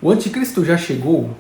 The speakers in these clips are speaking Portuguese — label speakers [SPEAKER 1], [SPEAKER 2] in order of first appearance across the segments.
[SPEAKER 1] O anticristo já chegou?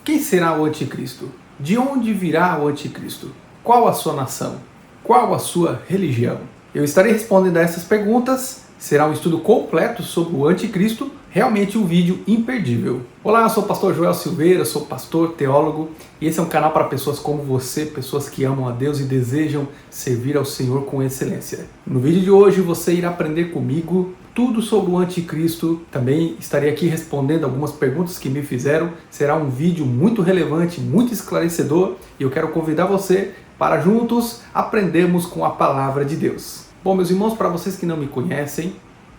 [SPEAKER 1] Quem será o anticristo? De onde virá o anticristo? Qual a sua nação? Qual a sua religião? Eu estarei respondendo a essas perguntas. Será um estudo completo sobre o anticristo, realmente um vídeo imperdível. Olá, eu sou o pastor Joel Silveira, sou pastor, teólogo, e esse é um canal para pessoas como você, pessoas que amam a Deus e desejam servir ao Senhor com excelência. No vídeo de hoje você irá aprender comigo tudo sobre o anticristo. Também estarei aqui respondendo algumas perguntas que me fizeram. Será um vídeo muito relevante, muito esclarecedor, e eu quero convidar você para juntos aprendermos com a palavra de Deus. Bom, meus irmãos, para vocês que não me conhecem,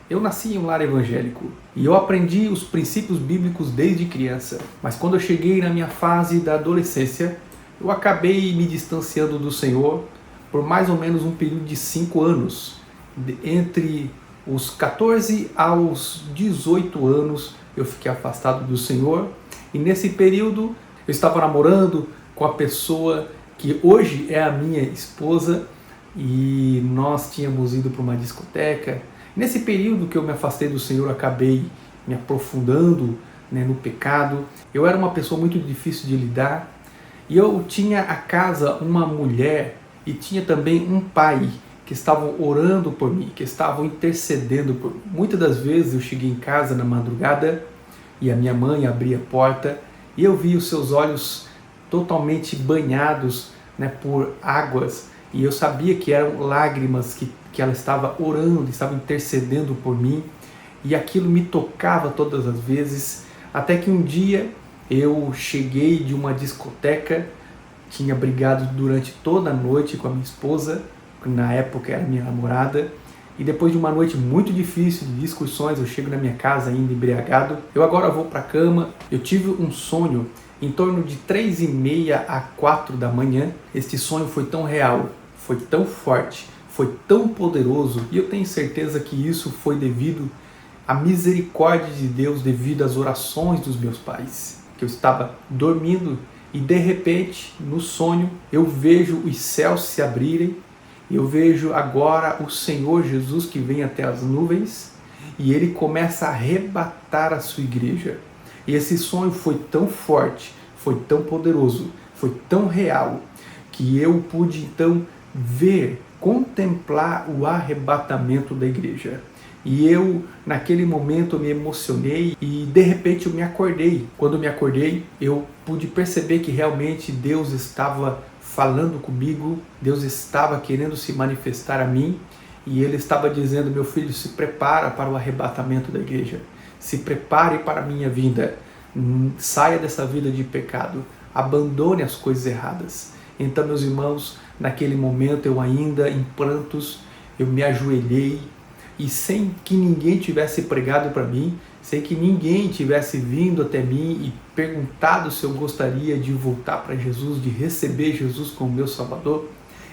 [SPEAKER 1] eu nasci em um lar evangélico e eu aprendi os princípios bíblicos desde criança. Mas quando eu cheguei na minha fase da adolescência, eu acabei me distanciando do Senhor por mais ou menos um período de 5 anos. Entre os 14 aos 18 anos eu fiquei afastado do Senhor, e nesse período eu estava namorando com a pessoa que hoje é a minha esposa, e nós tínhamos ido para uma discoteca. Nesse período que eu me afastei do Senhor, eu acabei me aprofundando, no pecado. Eu era uma pessoa muito difícil de lidar, e eu tinha a casa uma mulher e tinha também um pai que estavam orando por mim, que estavam intercedendo por mim. Muitas das vezes eu cheguei em casa na madrugada e a minha mãe abria a porta e eu vi os seus olhos totalmente banhados, por águas, e eu sabia que eram lágrimas que ela estava orando, estava intercedendo por mim, e aquilo me tocava todas as vezes, até que um dia eu cheguei de uma discoteca, tinha brigado durante toda a noite com a minha esposa, que na época era minha namorada, e depois de uma noite muito difícil de discussões, eu chego na minha casa ainda embriagado. Eu agora vou para a cama. Eu tive um sonho em torno de 3h30 a 4 da manhã. Este sonho foi tão real, foi tão forte, foi tão poderoso, e eu tenho certeza que isso foi devido à misericórdia de Deus, devido às orações dos meus pais. Que eu estava dormindo e de repente, no sonho, eu vejo os céus se abrirem. Eu vejo agora o Senhor Jesus que vem até as nuvens e Ele começa a arrebatar a sua igreja. E esse sonho foi tão forte, foi tão poderoso, foi tão real, que eu pude então ver, contemplar o arrebatamento da igreja. E eu, naquele momento, me emocionei e de repente eu me acordei. Quando eu me acordei, eu pude perceber que realmente Deus estava falando comigo, Deus estava querendo se manifestar a mim, e Ele estava dizendo: meu filho, se prepara para o arrebatamento da igreja, se prepare para a minha vinda, saia dessa vida de pecado, abandone as coisas erradas. Então, meus irmãos, naquele momento eu ainda em prantos, eu me ajoelhei, e sem que ninguém tivesse pregado para mim, sem que ninguém tivesse vindo até mim e perguntado se eu gostaria de voltar para Jesus, de receber Jesus como meu Salvador,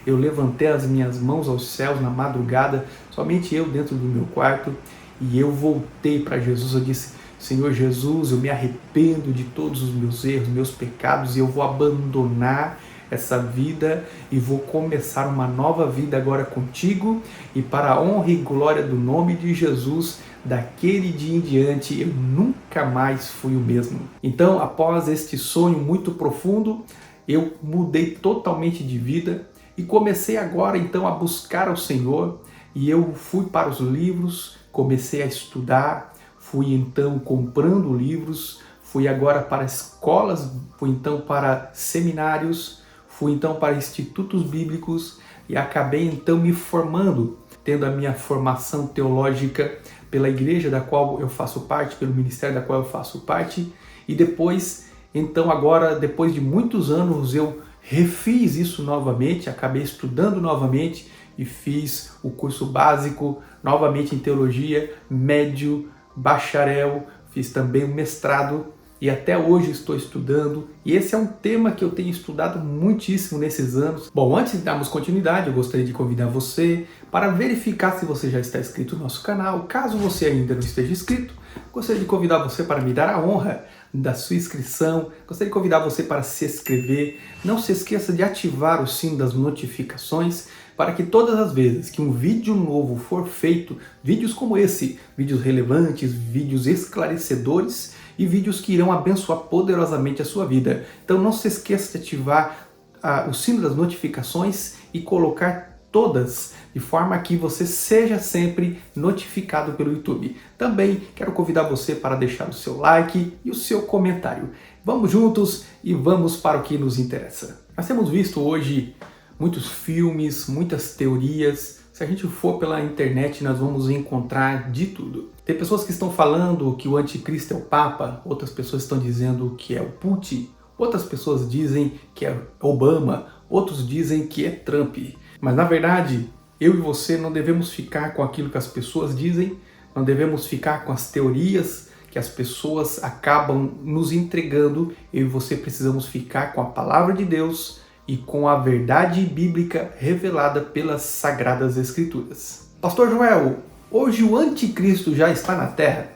[SPEAKER 1] eu levantei as minhas mãos aos céus na madrugada, somente eu dentro do meu quarto, e eu voltei para Jesus. Eu disse: Senhor Jesus, eu me arrependo de todos os meus erros, meus pecados, e eu vou abandonar essa vida e vou começar uma nova vida agora contigo, e para a honra e glória do nome de Jesus, daquele dia em diante eu nunca mais fui o mesmo. Então, após este sonho muito profundo, eu mudei totalmente de vida e comecei agora então a buscar ao Senhor, e eu fui para os livros, comecei a estudar, fui então comprando livros, fui agora para escolas, fui então para seminários, fui então para institutos bíblicos e acabei então me formando, tendo a minha formação teológica pela igreja da qual eu faço parte, pelo ministério da qual eu faço parte, e depois, então agora, depois de muitos anos, eu refiz isso novamente, acabei estudando novamente e fiz o curso básico novamente em teologia, médio, bacharel, fiz também um mestrado, e até hoje estou estudando, e esse é um tema que eu tenho estudado muitíssimo nesses anos. Bom, antes de darmos continuidade, eu gostaria de convidar você para verificar se você já está inscrito no nosso canal. Caso você ainda não esteja inscrito, gostaria de convidar você para me dar a honra da sua inscrição, gostaria de convidar você para se inscrever. Não se esqueça de ativar o sino das notificações, para que todas as vezes que um vídeo novo for feito, vídeos como esse, vídeos relevantes, vídeos esclarecedores, e vídeos que irão abençoar poderosamente a sua vida. Então não se esqueça de ativar o sino das notificações e colocar todas, de forma que você seja sempre notificado pelo YouTube. Também quero convidar você para deixar o seu like e o seu comentário. Vamos juntos e vamos para o que nos interessa. Nós temos visto hoje muitos filmes, muitas teorias. Se a gente for pela internet, nós vamos encontrar de tudo. Tem pessoas que estão falando que o anticristo é o Papa, outras pessoas estão dizendo que é o Putin, outras pessoas dizem que é Obama, outros dizem que é Trump. Mas na verdade, eu e você não devemos ficar com aquilo que as pessoas dizem, não devemos ficar com as teorias que as pessoas acabam nos entregando. Eu e você precisamos ficar com a palavra de Deus e com a verdade bíblica revelada pelas Sagradas Escrituras. Pastor Joel, hoje o anticristo já está na Terra?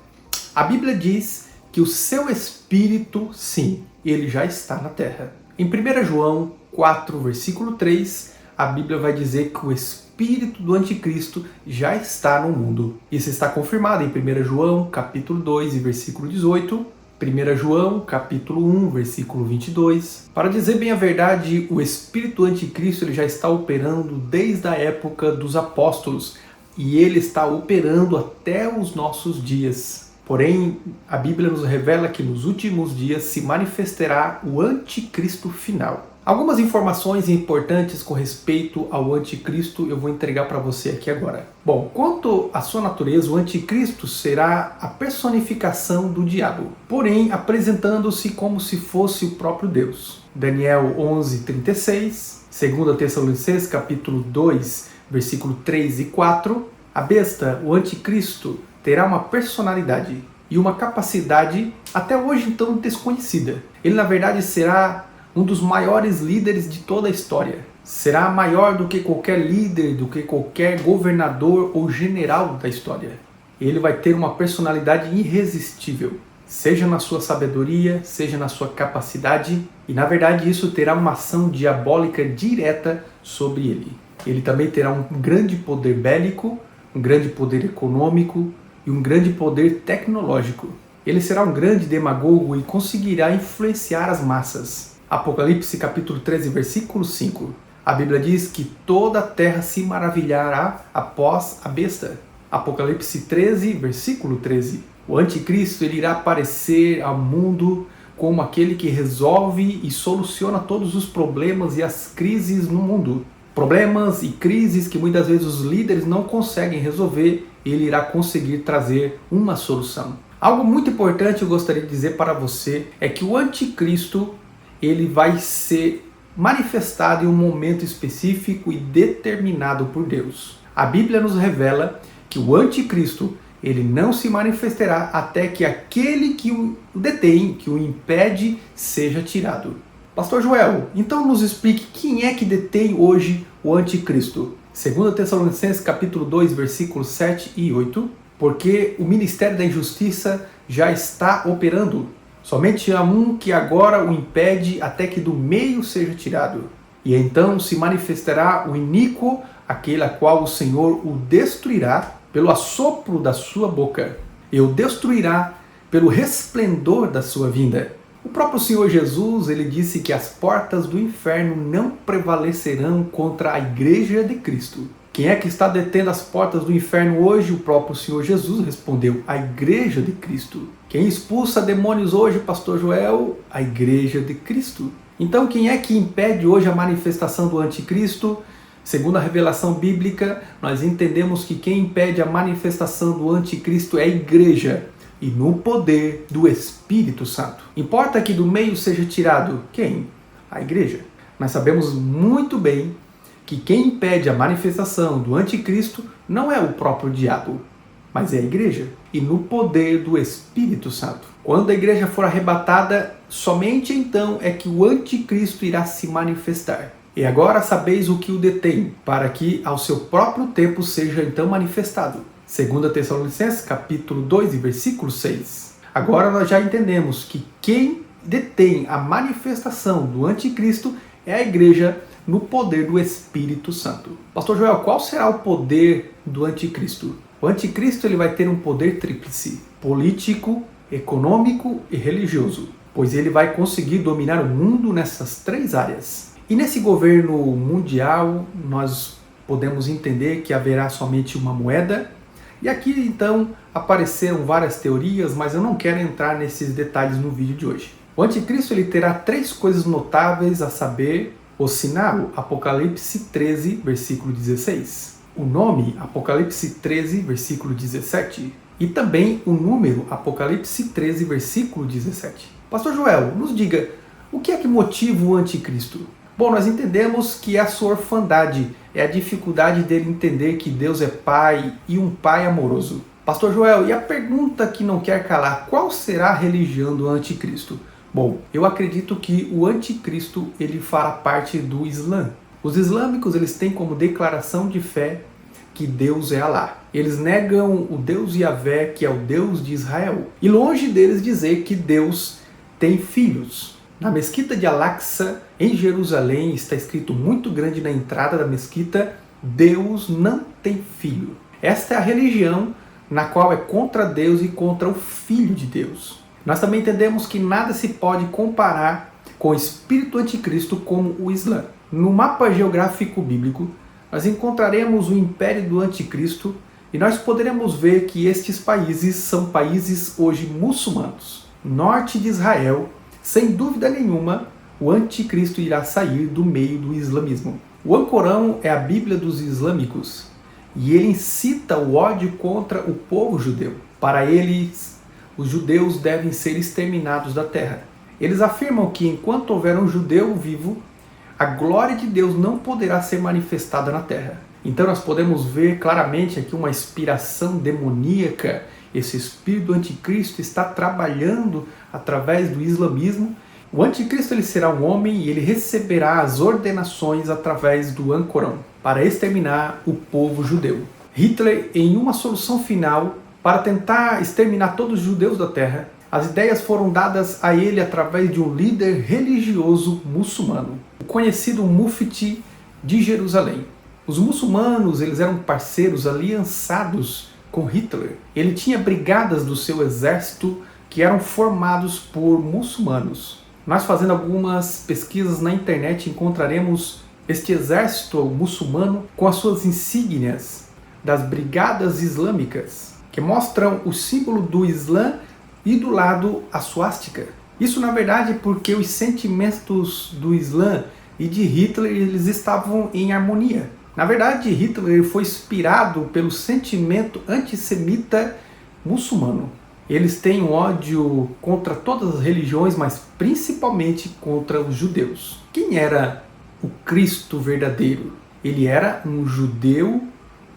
[SPEAKER 1] A Bíblia diz que o seu espírito, sim, ele já está na Terra. Em 1 João 4, versículo 3, a Bíblia vai dizer que o espírito do anticristo já está no mundo. Isso está confirmado em 1 João capítulo 2 e versículo 18, 1 João capítulo 1, versículo 22. Para dizer bem a verdade, o espírito anticristo ele já está operando desde a época dos apóstolos e ele está operando até os nossos dias. Porém, a Bíblia nos revela que nos últimos dias se manifestará o anticristo final. Algumas informações importantes com respeito ao anticristo eu vou entregar para você aqui agora. Bom, quanto à sua natureza, o anticristo será a personificação do diabo, porém apresentando-se como se fosse o próprio Deus. Daniel 11:36, 2 Tessalonicenses capítulo 2, versículo 3 e 4, a besta, o anticristo, terá uma personalidade e uma capacidade até hoje então desconhecida. Ele na verdade será um dos maiores líderes de toda a história. Será maior do que qualquer líder, do que qualquer governador ou general da história. Ele vai ter uma personalidade irresistível, seja na sua sabedoria, seja na sua capacidade, e na verdade isso terá uma ação diabólica direta sobre ele. Ele também terá um grande poder bélico, um grande poder econômico e um grande poder tecnológico. Ele será um grande demagogo e conseguirá influenciar as massas. Apocalipse capítulo 13, versículo 5. A Bíblia diz que toda a terra se maravilhará após a besta. Apocalipse 13, versículo 13. O anticristo ele irá aparecer ao mundo como aquele que resolve e soluciona todos os problemas e as crises no mundo. Problemas e crises que muitas vezes os líderes não conseguem resolver, ele irá conseguir trazer uma solução. Algo muito importante eu gostaria de dizer para você é que o anticristo ele vai ser manifestado em um momento específico e determinado por Deus. A Bíblia nos revela que o anticristo ele não se manifestará até que aquele que o detém, que o impede, seja tirado. Pastor Joel, então nos explique quem é que detém hoje o anticristo. 2 Tessalonicenses capítulo 2, versículos 7 e 8. Porque o ministério da injustiça já está operando. Somente há um que agora o impede até que do meio seja tirado. E então se manifestará o iníquo, aquele a qual o Senhor o destruirá pelo assopro da sua boca. E o destruirá pelo resplendor da sua vinda. O próprio Senhor Jesus, ele disse que as portas do inferno não prevalecerão contra a igreja de Cristo. Quem é que está detendo as portas do inferno hoje? O próprio Senhor Jesus respondeu, a igreja de Cristo. Quem expulsa demônios hoje, pastor Joel? A igreja de Cristo. Então quem é que impede hoje a manifestação do anticristo? Segundo a revelação bíblica, nós entendemos que quem impede a manifestação do anticristo é a igreja e no poder do Espírito Santo. Importa que do meio seja tirado quem? A igreja. Nós sabemos muito bem que quem impede a manifestação do anticristo não é o próprio diabo, mas é a igreja, e no poder do Espírito Santo. Quando a igreja for arrebatada, somente então é que o anticristo irá se manifestar. E agora sabeis o que o detém, para que ao seu próprio tempo seja então manifestado. 2 Tessalonicenses capítulo 2 e versículo 6. Agora nós já entendemos que quem detém a manifestação do anticristo é a igreja no poder do Espírito Santo. Pastor Joel, qual será o poder do anticristo? O anticristo ele vai ter um poder tríplice: político, econômico e religioso, pois ele vai conseguir dominar o mundo nessas três áreas. E nesse governo mundial, nós podemos entender que haverá somente uma moeda. E aqui então apareceram várias teorias, mas eu não quero entrar nesses detalhes no vídeo de hoje. O anticristo ele terá três coisas notáveis, a saber, o sinal, Apocalipse 13, versículo 16. O nome, Apocalipse 13, versículo 17. E também o número, Apocalipse 13, versículo 17. Pastor Joel, nos diga, o que é que motiva o anticristo? Bom, nós entendemos que é a sua orfandade, é a dificuldade dele entender que Deus é Pai e um Pai amoroso. Pastor Joel, e a pergunta que não quer calar, qual será a religião do anticristo? Bom, eu acredito que o anticristo ele fará parte do Islã. Os islâmicos eles têm como declaração de fé que Deus é Alá. Eles negam o Deus Yahvé, que é o Deus de Israel. E longe deles dizer que Deus tem filhos. Na mesquita de Al-Aqsa, em Jerusalém, está escrito muito grande na entrada da mesquita, Deus não tem filho. Esta é a religião na qual é contra Deus e contra o Filho de Deus. Nós também entendemos que nada se pode comparar com o espírito anticristo como o Islã. No mapa geográfico bíblico, nós encontraremos o império do anticristo e nós poderemos ver que estes países são países hoje muçulmanos. Norte de Israel, sem dúvida nenhuma, o anticristo irá sair do meio do islamismo. O Alcorão é a Bíblia dos islâmicos e ele incita o ódio contra o povo judeu. Para eles, os judeus devem ser exterminados da terra. Eles afirmam que enquanto houver um judeu vivo, a glória de Deus não poderá ser manifestada na terra. Então nós podemos ver claramente aqui uma inspiração demoníaca. Esse espírito do anticristo está trabalhando através do islamismo. O anticristo ele será um homem e ele receberá as ordenações através do Alcorão para exterminar o povo judeu. Hitler, em uma solução final para tentar exterminar todos os judeus da terra, as ideias foram dadas a ele através de um líder religioso muçulmano, o conhecido Mufti de Jerusalém. Os muçulmanos eles eram parceiros aliançados com Hitler. Ele tinha brigadas do seu exército que eram formados por muçulmanos. Nós fazendo algumas pesquisas na internet encontraremos este exército muçulmano com as suas insígnias das brigadas islâmicas, que mostram o símbolo do Islã e do lado a suástica. Isso na verdade porque os sentimentos do Islã e de Hitler eles estavam em harmonia. Na verdade, Hitler foi inspirado pelo sentimento antissemita muçulmano. Eles têm um ódio contra todas as religiões, mas principalmente contra os judeus. Quem era o Cristo verdadeiro? Ele era um judeu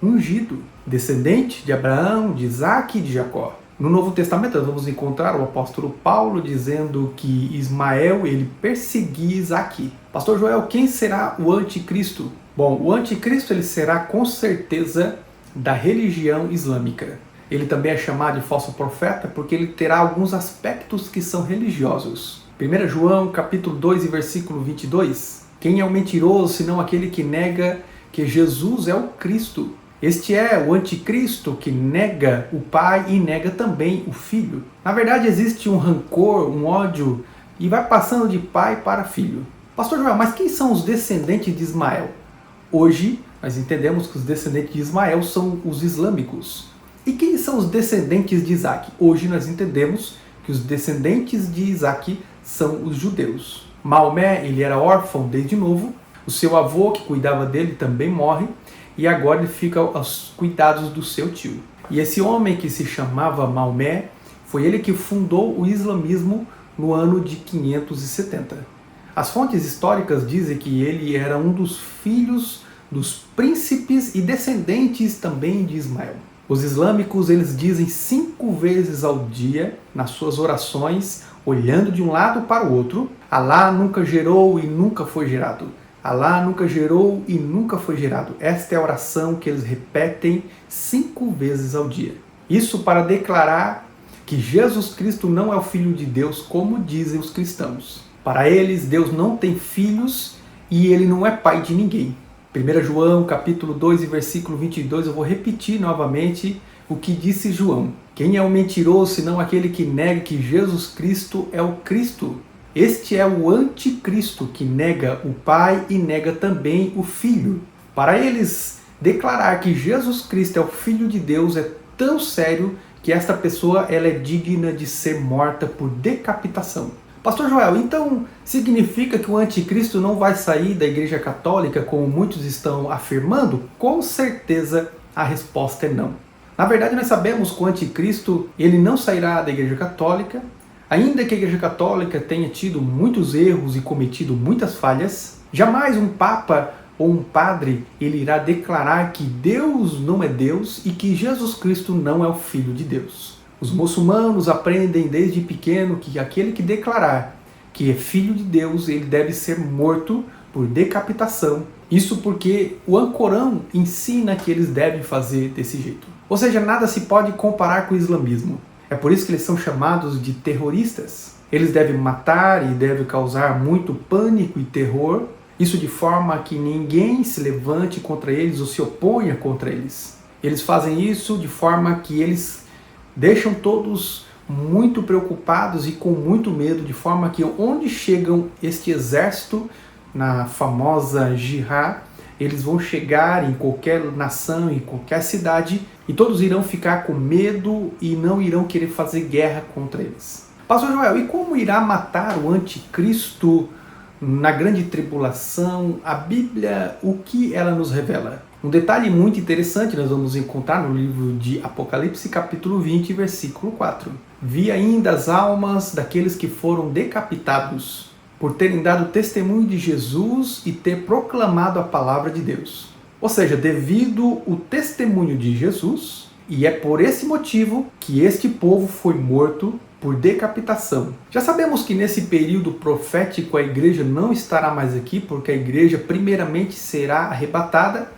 [SPEAKER 1] ungido, descendente de Abraão, de Isaac e de Jacó. No Novo Testamento nós vamos encontrar o apóstolo Paulo dizendo que Ismael ele perseguia Isaac. Pastor Joel, quem será o anticristo? Bom, o anticristo ele será com certeza da religião islâmica. Ele também é chamado de falso profeta porque ele terá alguns aspectos que são religiosos. 1 João capítulo 2 e versículo 22. Quem é o mentiroso senão aquele que nega que Jesus é o Cristo? Este é o anticristo que nega o Pai e nega também o Filho. Na verdade existe um rancor, um ódio e vai passando de pai para filho. Pastor Joel, mas quem são os descendentes de Ismael? Hoje nós entendemos que os descendentes de Ismael são os islâmicos. E quem são os descendentes de Isaac? Hoje nós entendemos que os descendentes de Isaac são os judeus. Maomé, ele era órfão desde novo, o seu avô que cuidava dele também morre, e agora ele fica aos cuidados do seu tio. E esse homem que se chamava Maomé, foi ele que fundou o islamismo no ano de 570. As fontes históricas dizem que ele era um dos filhos dos príncipes e descendentes também de Ismael. Os islâmicos eles dizem 5 vezes ao dia, nas suas orações, olhando de um lado para o outro, Alá nunca gerou e nunca foi gerado. Alá nunca gerou e nunca foi gerado. Esta é a oração que eles repetem 5 vezes ao dia. Isso para declarar que Jesus Cristo não é o Filho de Deus, como dizem os cristãos. Para eles, Deus não tem filhos e Ele não é pai de ninguém. 1 João capítulo 2 e versículo 22, eu vou repetir novamente o que disse João: quem é o mentiroso senão aquele que nega que Jesus Cristo é o Cristo? Este é o anticristo que nega o Pai e nega também o Filho. Para eles, declarar que Jesus Cristo é o Filho de Deus é tão sério que esta pessoa ela é digna de ser morta por decapitação. Pastor Joel, então significa que o anticristo não vai sair da Igreja Católica, como muitos estão afirmando? Com certeza a resposta é não. Na verdade, nós sabemos que o anticristo ele não sairá da Igreja Católica, ainda que a Igreja Católica tenha tido muitos erros e cometido muitas falhas. Jamais um papa ou um padre ele irá declarar que Deus não é Deus e que Jesus Cristo não é o Filho de Deus. Os muçulmanos aprendem desde pequeno que aquele que declarar que é filho de Deus, ele deve ser morto por decapitação. Isso porque o Alcorão ensina que eles devem fazer desse jeito. Ou seja, nada se pode comparar com o islamismo. É por isso que eles são chamados de terroristas. Eles devem matar e devem causar muito pânico e terror. Isso de forma que ninguém se levante contra eles ou se oponha contra eles. Eles fazem isso de forma que eles deixam todos muito preocupados e com muito medo, de forma que onde chegam este exército, na famosa jihad, eles vão chegar em qualquer nação, em qualquer cidade, e todos irão ficar com medo e não irão querer fazer guerra contra eles. Pastor Joel, e como irá matar o anticristo na grande tribulação? A Bíblia, o que ela nos revela? Um detalhe muito interessante nós vamos encontrar no livro de Apocalipse, capítulo 20, versículo 4. Vi ainda as almas daqueles que foram decapitados por terem dado testemunho de Jesus e ter proclamado a palavra de Deus. Ou seja, devido ao testemunho de Jesus, e é por esse motivo que este povo foi morto por decapitação. Já sabemos que nesse período profético a igreja não estará mais aqui, porque a igreja primeiramente será arrebatada,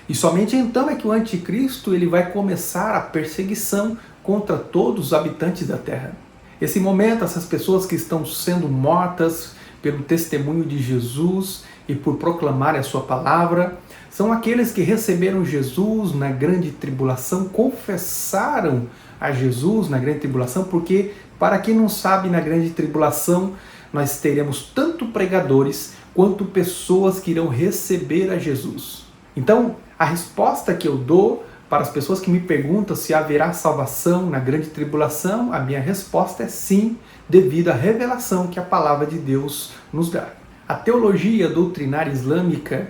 [SPEAKER 1] e somente então é que o anticristo ele vai começar a perseguição contra todos os habitantes da terra. Esse momento, essas pessoas que estão sendo mortas pelo testemunho de Jesus e por proclamar a sua palavra, são aqueles que receberam Jesus na grande tribulação, confessaram a Jesus na grande tribulação, porque, para quem não sabe, na grande tribulação nós teremos tanto pregadores quanto pessoas que irão receber a Jesus. Então, a resposta que eu dou para as pessoas que me perguntam se haverá salvação na grande tribulação, a minha resposta é sim, devido à revelação que a palavra de Deus nos dá. A teologia doutrinária islâmica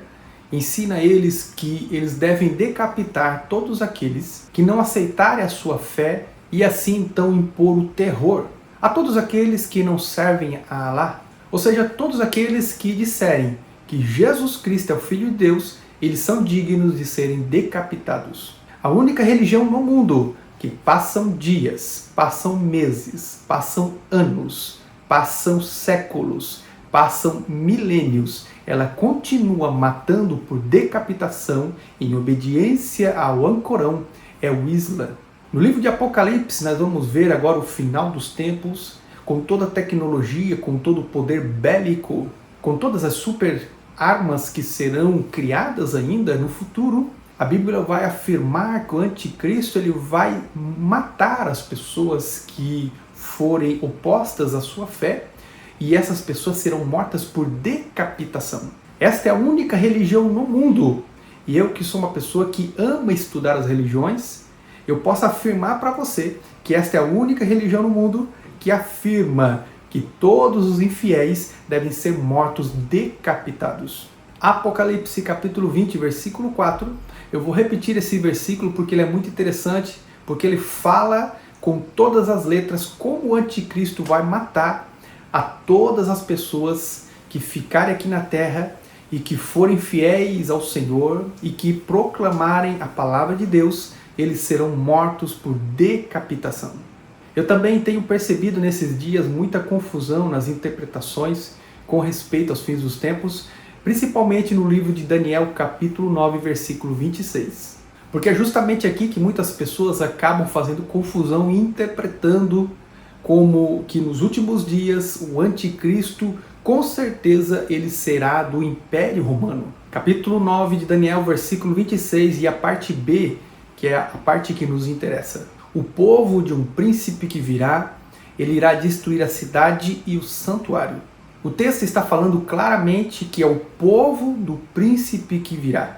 [SPEAKER 1] ensina a eles que eles devem decapitar todos aqueles que não aceitarem a sua fé e assim então impor o terror a todos aqueles que não servem a Alá, ou seja, todos aqueles que disserem que Jesus Cristo é o Filho de Deus, eles são dignos de serem decapitados. A única religião no mundo que passam dias, passam meses, passam anos, passam séculos, passam milênios, ela continua matando por decapitação em obediência ao Alcorão, é o Islã. No livro de Apocalipse nós vamos ver agora o final dos tempos, com toda a tecnologia, com todo o poder bélico, com todas as super armas que serão criadas ainda no futuro. A Bíblia vai afirmar que o anticristo ele vai matar as pessoas que forem opostas à sua fé, e essas pessoas serão mortas por decapitação. Esta é a única religião no mundo, e eu que sou uma pessoa que ama estudar as religiões, eu posso afirmar para você que esta é a única religião no mundo que afirma que todos os infiéis devem ser mortos decapitados. Apocalipse capítulo 20, versículo 4, eu vou repetir esse versículo porque ele é muito interessante, porque ele fala com todas as letras como o anticristo vai matar a todas as pessoas que ficarem aqui na terra e que forem fiéis ao Senhor e que proclamarem a palavra de Deus, eles serão mortos por decapitação. Eu também tenho percebido nesses dias muita confusão nas interpretações com respeito aos fins dos tempos, principalmente no livro de Daniel, capítulo 9, versículo 26. Porque é justamente aqui que muitas pessoas acabam fazendo confusão e interpretando como que nos últimos dias o anticristo, com certeza, ele será do Império Romano. Capítulo 9 de Daniel, versículo 26, e a parte B, que é a parte que nos interessa. O povo de um príncipe que virá, ele irá destruir a cidade e o santuário. O texto está falando claramente que é o povo do príncipe que virá.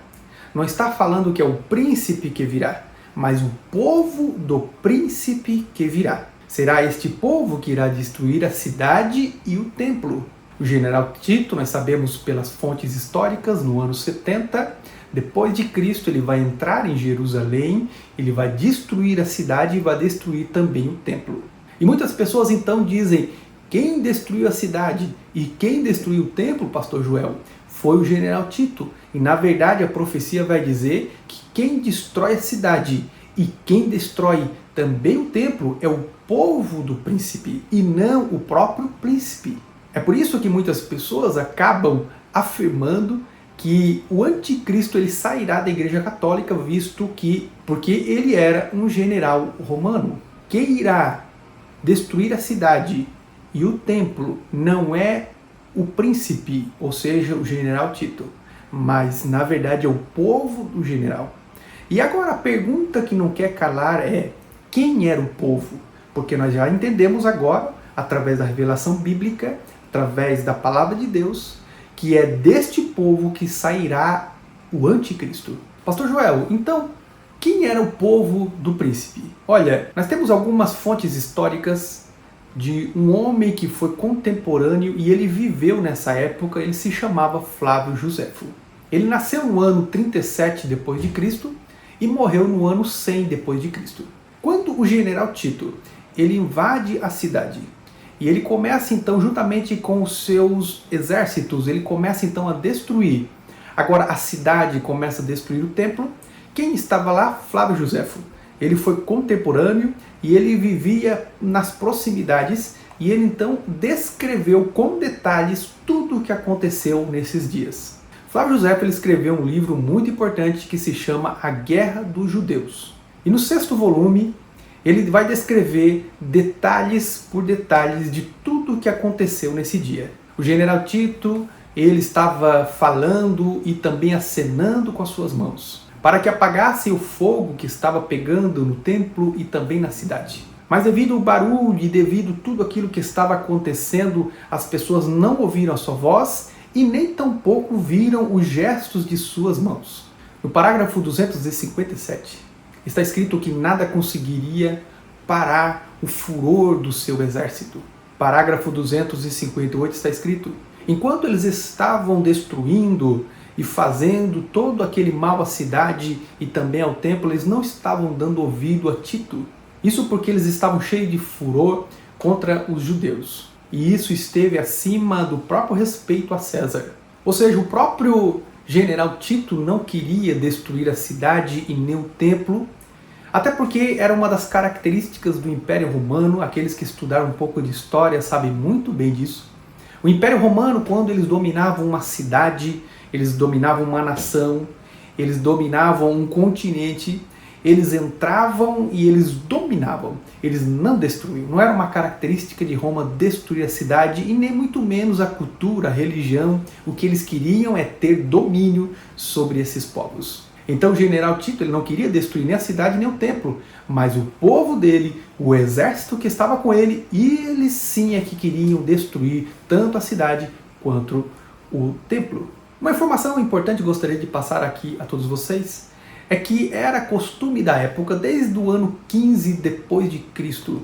[SPEAKER 1] Não está falando que é o príncipe que virá, mas o povo do príncipe que virá. Será este povo que irá destruir a cidade e o templo. O general Tito, nós sabemos pelas fontes históricas, no ano 70, depois de Cristo, ele vai entrar em Jerusalém, ele vai destruir a cidade e vai destruir também o templo. E muitas pessoas então dizem, quem destruiu a cidade e quem destruiu o templo, pastor Joel? Foi o general Tito. E na verdade a profecia vai dizer que quem destrói a cidade e quem destrói também o templo é o povo do príncipe e não o próprio príncipe. É por isso que muitas pessoas acabam afirmando que o anticristo ele sairá da Igreja Católica, porque ele era um general romano. Quem irá destruir a cidade e o templo não é o príncipe, ou seja, o general Tito, mas na verdade é o povo do general. E agora a pergunta que não quer calar é: quem era o povo? Porque nós já entendemos agora, através da revelação bíblica, através da palavra de Deus, que é deste povo que sairá o anticristo. Pastor Joel, então, quem era o povo do príncipe? Olha, nós temos algumas fontes históricas de um homem que foi contemporâneo e ele viveu nessa época, ele se chamava Flávio Josefo. Ele nasceu no ano 37 depois de Cristo e morreu no ano 100 depois de Cristo. Quando o general Tito, ele invade a cidade, e ele começa então, juntamente com os seus exércitos, ele começa então a destruir. Agora a cidade começa a destruir o templo. Quem estava lá? Flávio Josefo. Ele foi contemporâneo e ele vivia nas proximidades e ele então descreveu com detalhes tudo o que aconteceu nesses dias. Flávio Josefo ele escreveu um livro muito importante que se chama A Guerra dos Judeus. E no 6º volume, ele vai descrever detalhes por detalhes de tudo o que aconteceu nesse dia. O general Tito, ele estava falando e também acenando com as suas mãos, para que apagasse o fogo que estava pegando no templo e também na cidade. Mas devido ao barulho e devido a tudo aquilo que estava acontecendo, as pessoas não ouviram a sua voz e nem tampouco viram os gestos de suas mãos. No parágrafo 257, está escrito que nada conseguiria parar o furor do seu exército. Parágrafo 258 está escrito: enquanto eles estavam destruindo e fazendo todo aquele mal à cidade e também ao templo, eles não estavam dando ouvido a Tito. Isso porque eles estavam cheios de furor contra os judeus. E isso esteve acima do próprio respeito a César. Ou seja, o próprio general Tito não queria destruir a cidade e nem o templo, até porque era uma das características do Império Romano. Aqueles que estudaram um pouco de história sabem muito bem disso. O Império Romano, quando eles dominavam uma cidade, eles dominavam uma nação, eles dominavam um continente, eles entravam e eles dominavam, eles não destruíam. Não era uma característica de Roma destruir a cidade e nem muito menos a cultura, a religião. O que eles queriam é ter domínio sobre esses povos. Então o general Tito ele não queria destruir nem a cidade nem o templo, mas o povo dele, o exército que estava com ele, eles sim é que queriam destruir tanto a cidade quanto o templo. Uma informação importante que gostaria de passar aqui a todos vocês é que era costume da época, desde o ano 15 depois de Cristo,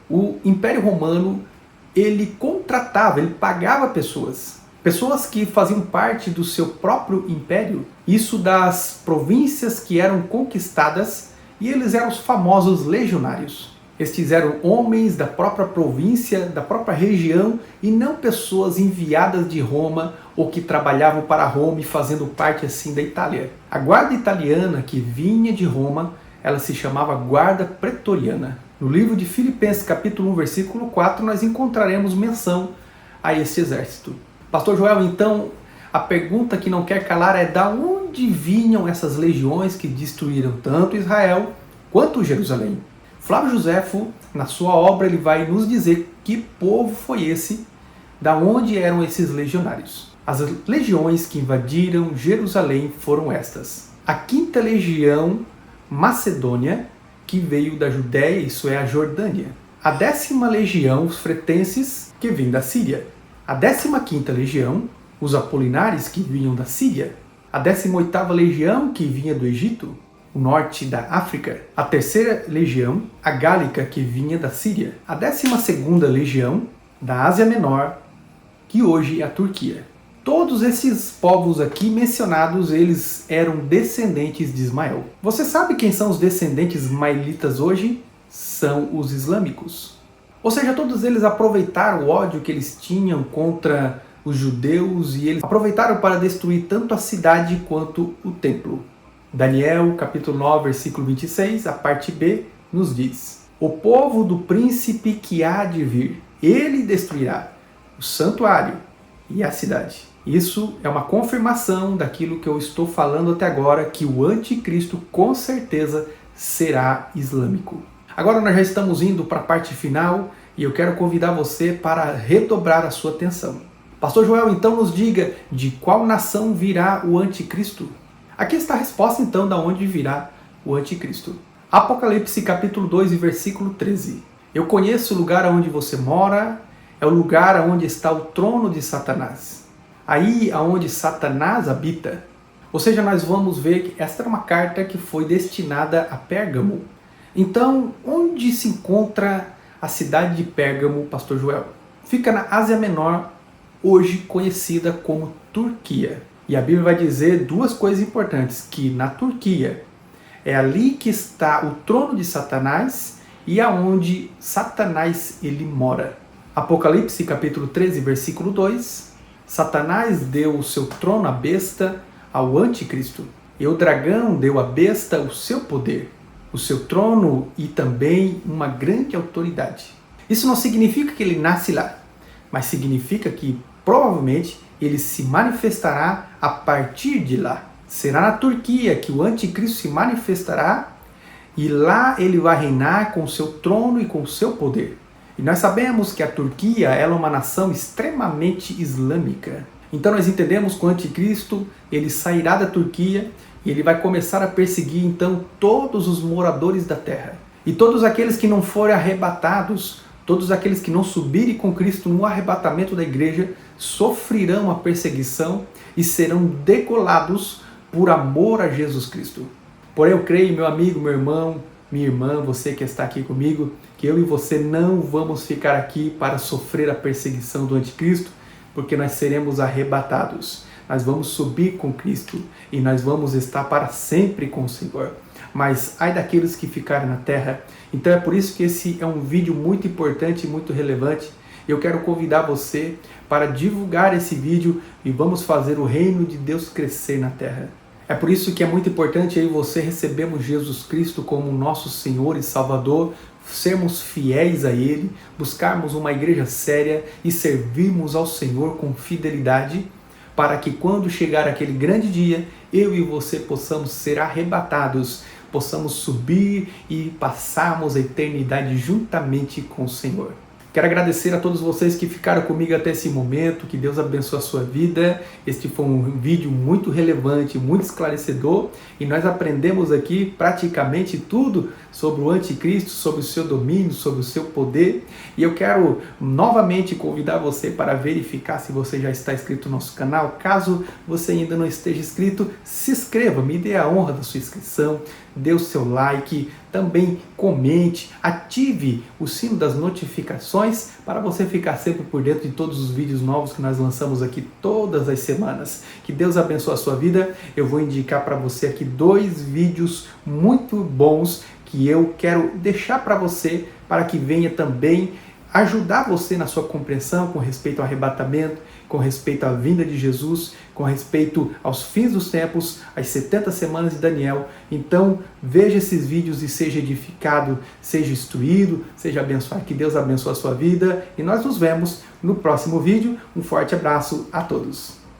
[SPEAKER 1] o Império Romano ele contratava, ele pagava pessoas que faziam parte do seu próprio império, isso das províncias que eram conquistadas, e eles eram os famosos legionários. Estes eram homens da própria província, da própria região, e não pessoas enviadas de Roma ou que trabalhavam para Roma e fazendo parte assim da Itália. A guarda italiana que vinha de Roma, ela se chamava Guarda Pretoriana. No livro de Filipenses, capítulo 1, versículo 4, nós encontraremos menção a esse exército. Pastor Joel, então, a pergunta que não quer calar é: da onde vinham essas legiões que destruíram tanto Israel quanto Jerusalém? Flávio Josefo, na sua obra, ele vai nos dizer que povo foi esse, da onde eram esses legionários. As legiões que invadiram Jerusalém foram estas: a 5ª legião Macedônia, que veio da Judéia, isso é a Jordânia. A 10ª legião, os fretenses, que vêm da Síria. A 15ª legião, os apolinares, que vinham da Síria. A 18ª legião, que vinha do Egito, o norte da África. A 3ª legião, a gálica, que vinha da Síria. A 12ª legião, da Ásia Menor, que hoje é a Turquia. Todos esses povos aqui mencionados, eles eram descendentes de Ismael. Você sabe quem são os descendentes ismaelitas hoje? São os islâmicos. Ou seja, todos eles aproveitaram o ódio que eles tinham contra os judeus e eles aproveitaram para destruir tanto a cidade quanto o templo. Daniel, capítulo 9, versículo 26, a parte B, nos diz: o povo do príncipe que há de vir, ele destruirá o santuário e a cidade. Isso é uma confirmação daquilo que eu estou falando até agora, que o anticristo com certeza será islâmico. Agora nós já estamos indo para a parte final e eu quero convidar você para redobrar a sua atenção. Pastor Joel, então nos diga de qual nação virá o anticristo? Aqui está a resposta então de onde virá o anticristo. Apocalipse capítulo 2 e versículo 13. Eu conheço o lugar onde você mora, é o lugar onde está o trono de Satanás. Aí aonde Satanás habita. Ou seja, nós vamos ver que esta era uma carta que foi destinada a Pérgamo. Então, onde se encontra a cidade de Pérgamo, Pastor Joel? Fica na Ásia Menor, hoje conhecida como Turquia. E a Bíblia vai dizer duas coisas importantes, que na Turquia é ali que está o trono de Satanás e aonde Satanás ele mora. Apocalipse capítulo 13, versículo 2, Satanás deu o seu trono à besta ao anticristo, e o dragão deu à besta o seu poder, o seu trono e também uma grande autoridade. Isso não significa que ele nasce lá, mas significa que provavelmente ele se manifestará a partir de lá. Será na Turquia que o anticristo se manifestará e lá ele vai reinar com o seu trono e com o seu poder. E nós sabemos que a Turquia ela é uma nação extremamente islâmica. Então nós entendemos que o anticristo ele sairá da Turquia e ele vai começar a perseguir então todos os moradores da terra. E todos aqueles que não forem arrebatados, todos aqueles que não subirem com Cristo no arrebatamento da igreja, sofrerão a perseguição e serão degolados por amor a Jesus Cristo. Porém eu creio, meu amigo, meu irmão, minha irmã, você que está aqui comigo, que eu e você não vamos ficar aqui para sofrer a perseguição do anticristo, porque nós seremos arrebatados. Nós vamos subir com Cristo e nós vamos estar para sempre com o Senhor. Mas ai daqueles que ficarem na terra. Então é por isso que esse é um vídeo muito importante e muito relevante. Eu quero convidar você para divulgar esse vídeo e vamos fazer o reino de Deus crescer na terra. É por isso que é muito importante eu e você recebermos Jesus Cristo como nosso Senhor e Salvador, sermos fiéis a Ele, buscarmos uma igreja séria e servirmos ao Senhor com fidelidade, para que quando chegar aquele grande dia, eu e você possamos ser arrebatados, possamos subir e passarmos a eternidade juntamente com o Senhor. Quero agradecer a todos vocês que ficaram comigo até esse momento, que Deus abençoe a sua vida. Este foi um vídeo muito relevante, muito esclarecedor e nós aprendemos aqui praticamente tudo sobre o anticristo, sobre o seu domínio, sobre o seu poder. E eu quero novamente convidar você para verificar se você já está inscrito no nosso canal. Caso você ainda não esteja inscrito, se inscreva, me dê a honra da sua inscrição, dê o seu like, também comente, ative o sino das notificações para você ficar sempre por dentro de todos os vídeos novos que nós lançamos aqui todas as semanas. Que Deus abençoe a sua vida. Eu vou indicar para você aqui 2 vídeos muito bons que eu quero deixar para você, para que venha também ajudar você na sua compreensão com respeito ao arrebatamento, com respeito à vinda de Jesus, com respeito aos fins dos tempos, às 70 semanas de Daniel. Então, veja esses vídeos e seja edificado, seja instruído, seja abençoado. Que Deus abençoe a sua vida e nós nos vemos no próximo vídeo. Um forte abraço a todos.